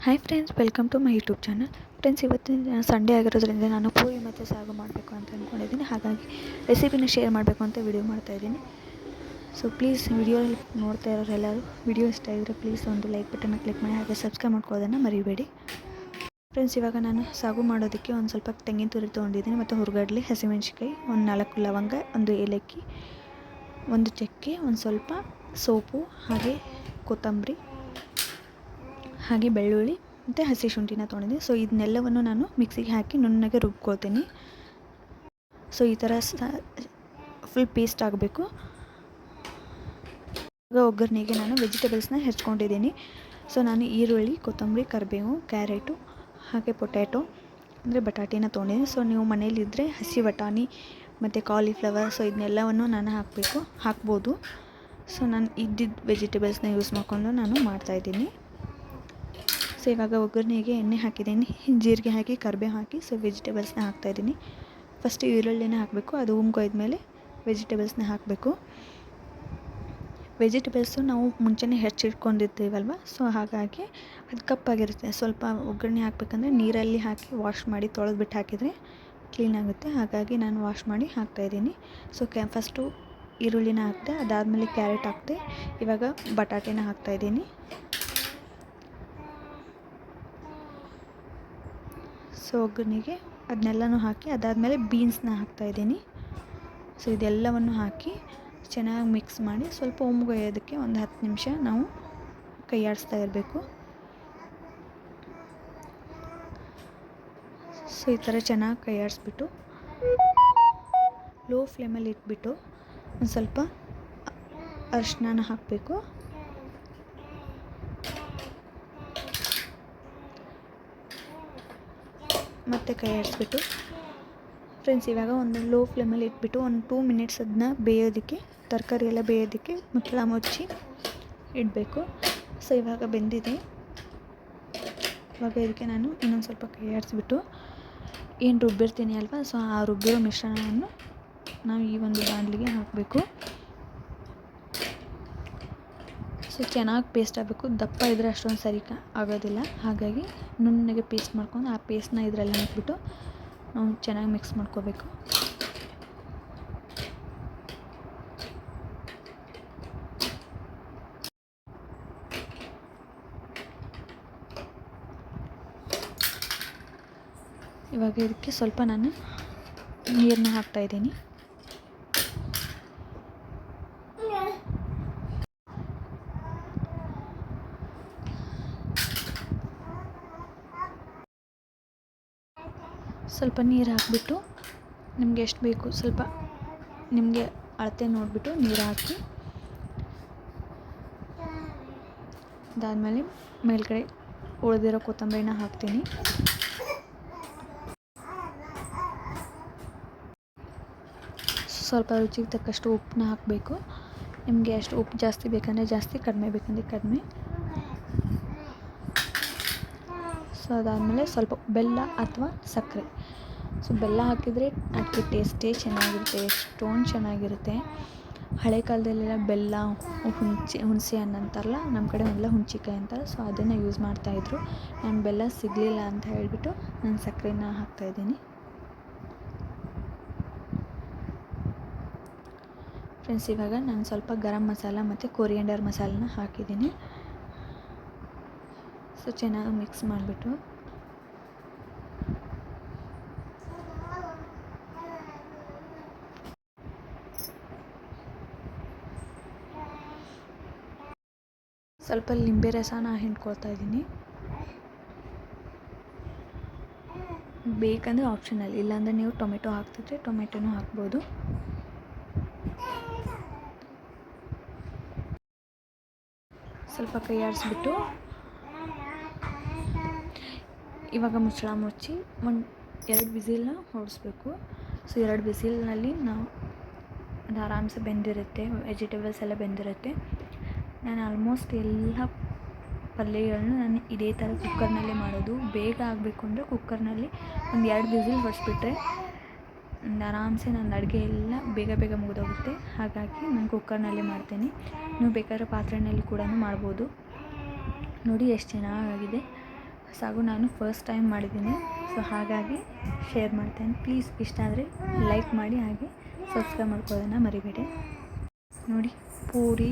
Hi friends, welcome to my YouTube channel. Friends, ಇವತ್ತಿನ Sunday ಆಗಿರೋದ್ರಿಂದ ನಾನು ಪೂರಿ ಮತ್ತು ಸಾಗು ಮಾಡಬೇಕು ಅಂತ ಅಂದ್ಕೊಂಡಿದ್ದೀನಿ. ಹಾಗಾಗಿ ರೆಸಿಪಿನ ಶೇರ್ ಮಾಡಬೇಕು ಅಂತ ವಿಡಿಯೋ ಮಾಡ್ತಾಯಿದ್ದೀನಿ. ಸೊ ಪ್ಲೀಸ್ ವಿಡಿಯೋ ನೋಡ್ತಾ ಇರೋರೆಲ್ಲರೂ ವಿಡಿಯೋ ಇಷ್ಟ ಆಗಿದ್ರೆ ಪ್ಲೀಸ್ ಒಂದು ಲೈಕ್ ಬಟನ್ನ ಕ್ಲಿಕ್ ಮಾಡಿ, ಹಾಗೆ ಸಬ್ಸ್ಕ್ರೈಬ್ ಮಾಡ್ಕೊಳ್ಳೋದನ್ನು ಮರಿಬೇಡಿ. ಫ್ರೆಂಡ್ಸ್, ಇವಾಗ ನಾನು ಸಾಗು ಮಾಡೋದಕ್ಕೆ ಒಂದು ಸ್ವಲ್ಪ ತೆಂಗಿನ ತುರಿ ತೊಗೊಂಡಿದ್ದೀನಿ ಮತ್ತು ಹುರ್ಗಡ್ಲೆ, ಹಸಿಮೆಣ್ಸಿಕಾಯಿ, ಒಂದು 4 ಲವಂಗ, ಒಂದು ಏಲಕ್ಕಿ, ಒಂದು ಚಕ್ಕೆ, ಒಂದು ಸ್ವಲ್ಪ ಸೋಪು, ಹಾಗೆ ಕೊತ್ತಂಬರಿ, ಹಾಗೆ ಬೆಳ್ಳುಳ್ಳಿ ಮತ್ತು ಹಸಿ ಶುಂಠಿನ ತೊಗೊಂಡಿದ್ದೀನಿ. ಸೊ ಇದನ್ನೆಲ್ಲವನ್ನು ನಾನು ಮಿಕ್ಸಿಗೆ ಹಾಕಿ ನುಣ್ಣಗೆ ರುಬ್ಕೊಳ್ತೀನಿ. ಸೊ ಈ ಥರ ಫುಲ್ ಪೇಸ್ಟ್ ಆಗಬೇಕು. ಇವಾಗ ಒಗ್ಗರಣೆಗೆ ನಾನು ವೆಜಿಟೇಬಲ್ಸ್ನ ಹೆಚ್ಕೊಂಡಿದ್ದೀನಿ. ಸೊ ನಾನು ಈರುಳ್ಳಿ, ಕೊತ್ತಂಬರಿ, ಕರಿಬೇವು, ಕ್ಯಾರೆಟು, ಹಾಗೆ ಪೊಟ್ಯಾಟೊ ಅಂದರೆ ಬಟಾಟಿನ ತೊಗೊಂಡಿದ್ದೀನಿ. ಸೊ ನೀವು ಮನೇಲಿದ್ದರೆ ಹಸಿ ಬಟಾಣಿ ಮತ್ತು ಕಾಲಿಫ್ಲವರ್, ಸೊ ಇದನ್ನೆಲ್ಲವನ್ನು ನಾನು ಹಾಕ್ಬೋದು. ಸೊ ನಾನು ಇದ್ದಿದ್ದ ವೆಜಿಟೇಬಲ್ಸ್ನ ಯೂಸ್ ಮಾಡಿಕೊಂಡು ನಾನು ಮಾಡ್ತಾಯಿದ್ದೀನಿ. ಸೊ ಇವಾಗ ಒಗ್ಗರಣೆಗೆ ಎಣ್ಣೆ ಹಾಕಿದ್ದೀನಿ, ಜೀರಿಗೆ ಹಾಕಿ, ಕರಿಬೇವು ಹಾಕಿ, ಸೊ ವೆಜಿಟೇಬಲ್ಸ್ನ ಹಾಕ್ತಾಯಿದ್ದೀನಿ. ಫಸ್ಟ್ ಈರುಳ್ಳಿನ ಹಾಕಬೇಕು, ಅದು ಉಮ್ಕೊಯ್ದ್ಮೇಲೆ ವೆಜಿಟೇಬಲ್ಸ್ನ ಹಾಕಬೇಕು. ವೆಜಿಟೇಬಲ್ಸು ನಾವು ಮುಂಚೆನೇ ಹೆಚ್ಚಿಟ್ಕೊಂಡಿರ್ತೀವಲ್ವ, ಸೊ ಹಾಗಾಗಿ ಅದು ಕಪ್ಪಾಗಿರುತ್ತೆ. ಸ್ವಲ್ಪ ಒಗ್ಗರಣೆ ಹಾಕಬೇಕಂದ್ರೆ ನೀರಲ್ಲಿ ಹಾಕಿ ವಾಶ್ ಮಾಡಿ ತೊಳೆದ್ಬಿಟ್ಟು ಹಾಕಿದರೆ ಕ್ಲೀನಾಗುತ್ತೆ. ಹಾಗಾಗಿ ನಾನು ವಾಶ್ ಮಾಡಿ ಹಾಕ್ತಾಯಿದ್ದೀನಿ. ಸೊ ಫಸ್ಟು ಈರುಳ್ಳಿನ ಹಾಕಿದೆ, ಅದಾದಮೇಲೆ ಕ್ಯಾರೆಟ್ ಹಾಕಿದೆ, ಇವಾಗ ಬಟಾಟೆನ ಹಾಕ್ತಾಯಿದ್ದೀನಿ. ಸೊ ಒಗ್ಗರಣೆಗೆ ಅದನ್ನೆಲ್ಲನೂ ಹಾಕಿ ಅದಾದಮೇಲೆ ಬೀನ್ಸ್ನ ಹಾಕ್ತಾಯಿದ್ದೀನಿ. ಸೊ ಇದೆಲ್ಲವನ್ನು ಹಾಕಿ ಚೆನ್ನಾಗಿ ಮಿಕ್ಸ್ ಮಾಡಿ ಸ್ವಲ್ಪ ಉಮ್ಗೊಯ್ಯೋದಕ್ಕೆ ಒಂದು 10 ನಿಮಿಷ ನಾವು ಕೈ ಆಡಿಸ್ತಾ ಇರಬೇಕು. ಸೊ ಈ ಥರ ಚೆನ್ನಾಗಿ ಕೈ ಆಡಿಸ್ಬಿಟ್ಟು ಲೋ ಫ್ಲೇಮಲ್ಲಿ ಇಟ್ಬಿಟ್ಟು ಒಂದು ಸ್ವಲ್ಪ ಅರಿಶಿನ ಹಾಕಬೇಕು. ಮತ್ತು ಕೈ ಆಡಿಸ್ಬಿಟ್ಟು ಫ್ರೆಂಡ್ಸ್, ಇವಾಗ ಒಂದು ಲೋ ಫ್ಲೇಮಲ್ಲಿ ಇಟ್ಬಿಟ್ಟು ಒಂದು 2 ಮಿನಿಟ್ಸ್ ಅದನ್ನ ಬೇಯೋದಕ್ಕೆ, ತರಕಾರಿ ಎಲ್ಲ ಬೇಯೋದಕ್ಕೆ ಮುಚ್ಚಳ ಮುಚ್ಚಿ ಇಡಬೇಕು. ಸೊ ಇವಾಗ ಬೆಂದಿದೆ. ಇವಾಗ ಇದಕ್ಕೆ ನಾನು ಇನ್ನೊಂದು ಸ್ವಲ್ಪ ಕೈ ಆಡಿಸ್ಬಿಟ್ಟು ಏನು ರುಬ್ಬಿರ್ತೀನಿ ಅಲ್ವಾ, ಸೊ ಆ ರುಬ್ಬಿರೋ ಮಿಶ್ರಣವನ್ನು ನಾವು ಈ ಒಂದು ಬಾಣಲಿಗೆ ಹಾಕಬೇಕು. ಸೊ ಚೆನ್ನಾಗಿ ಪೇಸ್ಟ್ ಆಗಬೇಕು. ದಪ್ಪ ಇದ್ದರೆ ಅಷ್ಟೊಂದು ಸರಿ ಆಗೋದಿಲ್ಲ. ಹಾಗಾಗಿ ನುಣ್ಣಗೆ ಪೇಸ್ಟ್ ಮಾಡ್ಕೊಂಡು ಆ ಪೇಸ್ಟ್ನ ಇದರಲ್ಲಿ ಹಾಕಿಬಿಟ್ಟು ನಾವು ಚೆನ್ನಾಗಿ ಮಿಕ್ಸ್ ಮಾಡ್ಕೋಬೇಕು. ಇವಾಗ ಇದಕ್ಕೆ ಸ್ವಲ್ಪ ನಾನು ನೀರನ್ನ ಹಾಕ್ತಾಯಿದ್ದೀನಿ. ಸ್ವಲ್ಪ ನೀರು ಹಾಕಿಬಿಟ್ಟು ನಿಮಗೆ ಎಷ್ಟು ಬೇಕು ಸ್ವಲ್ಪ ನಿಮಗೆ ಅಳತೆ ನೋಡಿಬಿಟ್ಟು ನೀರು ಹಾಕಿ, ಅದಾದಮೇಲೆ ಮೇಲ್ಗಡೆ ಉಳಿದಿರೋ ಕೊತ್ತಂಬರಿನ ಹಾಕ್ತೀನಿ. ಸ್ವಲ್ಪ ರುಚಿಗೆ ತಕ್ಕಷ್ಟು ಉಪ್ಪನ್ನ ಹಾಕಬೇಕು. ನಿಮಗೆ ಎಷ್ಟು ಉಪ್ಪು ಜಾಸ್ತಿ ಬೇಕಂದರೆ ಜಾಸ್ತಿ, ಕಡಿಮೆ ಬೇಕಂದರೆ ಕಡಿಮೆ. ಸೊ ಅದಾದಮೇಲೆ ಸ್ವಲ್ಪ ಬೆಲ್ಲ ಅಥವಾ ಸಕ್ಕರೆ. ಸೊ ಬೆಲ್ಲ ಹಾಕಿದರೆ ಅದಕ್ಕೆ ಟೇಸ್ಟೇ ಚೆನ್ನಾಗಿರುತ್ತೆ, ಎಷ್ಟೊಂದು ಚೆನ್ನಾಗಿರುತ್ತೆ. ಹಳೆ ಕಾಲದಲ್ಲೆಲ್ಲ ಬೆಲ್ಲ, ಹುಣಸೆ ಹಣ್ಣು ಅಂತಾರಲ್ಲ, ನಮ್ಮ ಕಡೆ ಎಲ್ಲ ಹುಣ್ಚಿಕಾಯಿ ಅಂತಾರೆ. ಸೊ ಅದನ್ನು ಯೂಸ್ ಮಾಡ್ತಾಯಿದ್ರು. ನಾನು ಬೆಲ್ಲ ಸಿಗಲಿಲ್ಲ ಅಂತ ಹೇಳಿಬಿಟ್ಟು ನಾನು ಸಕ್ಕರೆನ ಹಾಕ್ತಾಯಿದ್ದೀನಿ. ಫ್ರೆಂಡ್ಸ್, ಇವಾಗ ನಾನು ಸ್ವಲ್ಪ ಗರಂ ಮಸಾಲ ಮತ್ತು ಕೊರಿಯಂಡರ್ ಮಸಾಲನ ಹಾಕಿದ್ದೀನಿ. ಸೊ ಚೆನ್ನಾಗಿ ಮಿಕ್ಸ್ ಮಾಡಿಬಿಟ್ಟು ಸ್ವಲ್ಪ ಲಿಂಬೆ ರಸನ ಹಿಂಡ್ಕೊಳ್ತಾ ಇದ್ದೀನಿ. ಬೇಕಂದರೆ ಆಪ್ಷನಲ್, ಇಲ್ಲಾಂದರೆ ನೀವು ಟೊಮೆಟೊ ಹಾಕ್ತಿದ್ರೆ ಟೊಮೆಟೊನೂ ಹಾಕ್ಬೋದು. ಸ್ವಲ್ಪ ಕೈ ಆಡಿಸ್ಬಿಟ್ಟು ಇವಾಗ ಮುಚ್ಚಳ ಮುಚ್ಚಿ 2 ವಿಸಿಲ್ನ ಹೊಡಿಸ್ಬೇಕು. ಸೊ 2 ವಿಸಿಲ್ನಲ್ಲಿ ನಾವು ಅದು ಆರಾಮ್ಸೆ ಬೆಂದಿರುತ್ತೆ, ವೆಜಿಟೇಬಲ್ಸ್ ಎಲ್ಲ ಬೆಂದಿರುತ್ತೆ. ನಾನು ಆಲ್ಮೋಸ್ಟ್ ಎಲ್ಲ ಪಲ್ಯಗಳನ್ನು ನಾನು ಇದೇ ಥರ ಕುಕ್ಕರ್ನಲ್ಲೇ ಮಾಡೋದು. ಬೇಗ ಆಗಬೇಕು ಅಂದರೆ ಕುಕ್ಕರ್ನಲ್ಲಿ ಒಂದು 2 ವಿಸಿಲ್ ಹೊಡಿಸ್ಬಿಟ್ರೆ ಆರಾಮ್ಸೆ ನನ್ನ ಅಡುಗೆ ಎಲ್ಲ ಬೇಗ ಬೇಗ ಮುಗಿದೋಗುತ್ತೆ. ಹಾಗಾಗಿ ನಾನು ಕುಕ್ಕರ್ನಲ್ಲೇ ಮಾಡ್ತೀನಿ. ನೀವು ಬೇಕಾದ್ರೆ ಪಾತ್ರೆಯಲ್ಲಿ ಕೂಡ ಮಾಡ್ಬೋದು. ನೋಡಿ ಎಷ್ಟು ಚೆನ್ನಾಗಿದೆ. ಸಾಗು ನಾನು ಫಸ್ಟ್ ಟೈಮ್ ಮಾಡಿದ್ದೀನಿ. ಸೊ ಹಾಗಾಗಿ ಶೇರ್ ಮಾಡ್ತೇನೆ. ಪ್ಲೀಸ್ ಇಷ್ಟ ಆದರೆ ಲೈಕ್ ಮಾಡಿ, ಹಾಗೆ ಸಬ್ಸ್ಕ್ರೈಬ್ ಮಾಡ್ಕೊಳ್ಳೋದನ್ನು ಮರಿಬೇಡಿ. ನೋಡಿ, ಪೂರಿ